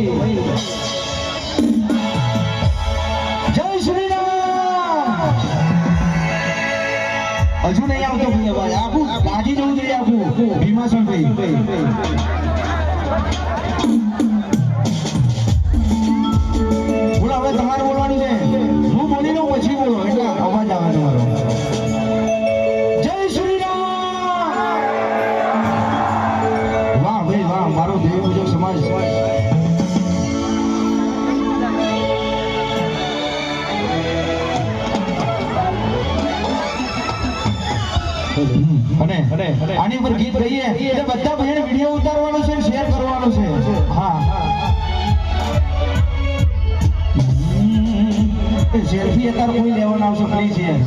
જય શ્રી રામ હજુ નહીં આવતો ભાઈ આખું ગાજી જવું જોઈએ આખું ભીમાસણ ભાઈ બોલો હવે તમારે બોલવાનું છે હું બોલી લઉં પછી બોલો એટલે અવાજ આવે તમારો જય શ્રી રામ વાહ ભાઈ વાહ મારો દેવ મુજબ સમાજ અને આની પર ગીત ગઈએ એટલે બધા ભાઈને વિડીયો ઉતારવાનો છે શેર કરવાનો છે હા સેલ્ફી અત્યારે કોઈ લેવાનો આવશે પ્લીઝ યાર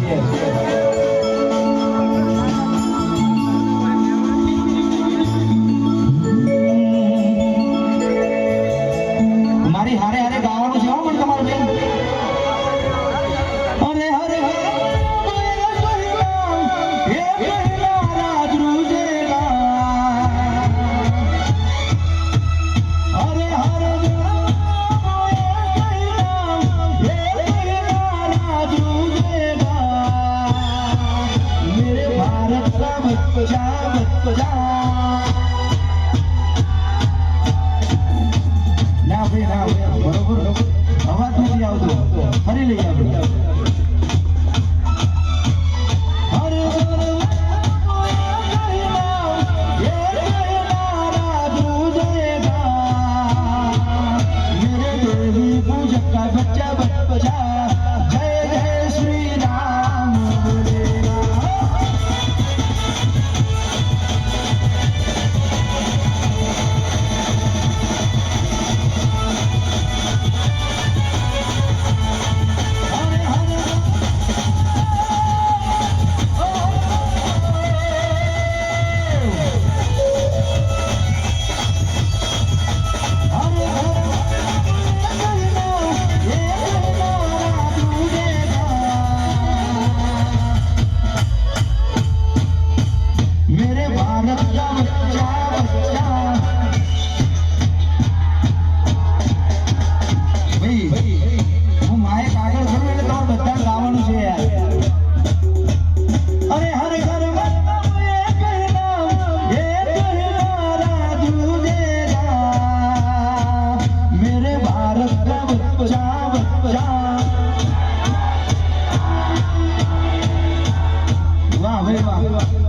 મારી હારે હારે ગાવાનું છે હો પણ તમારે બેન અરે હરે ના ભાઈ ના બરોબર અવાજ નથી આવતો ફરી લઈએ આપણે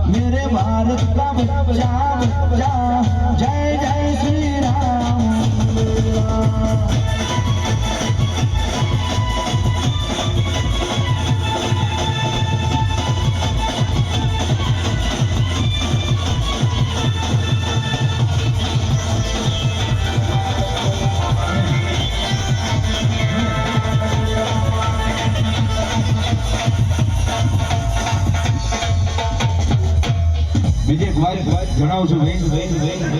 मेरे भारत का बच्चा जय जय श्री राम બીજી એક વાત જણાવું છું ભાઈ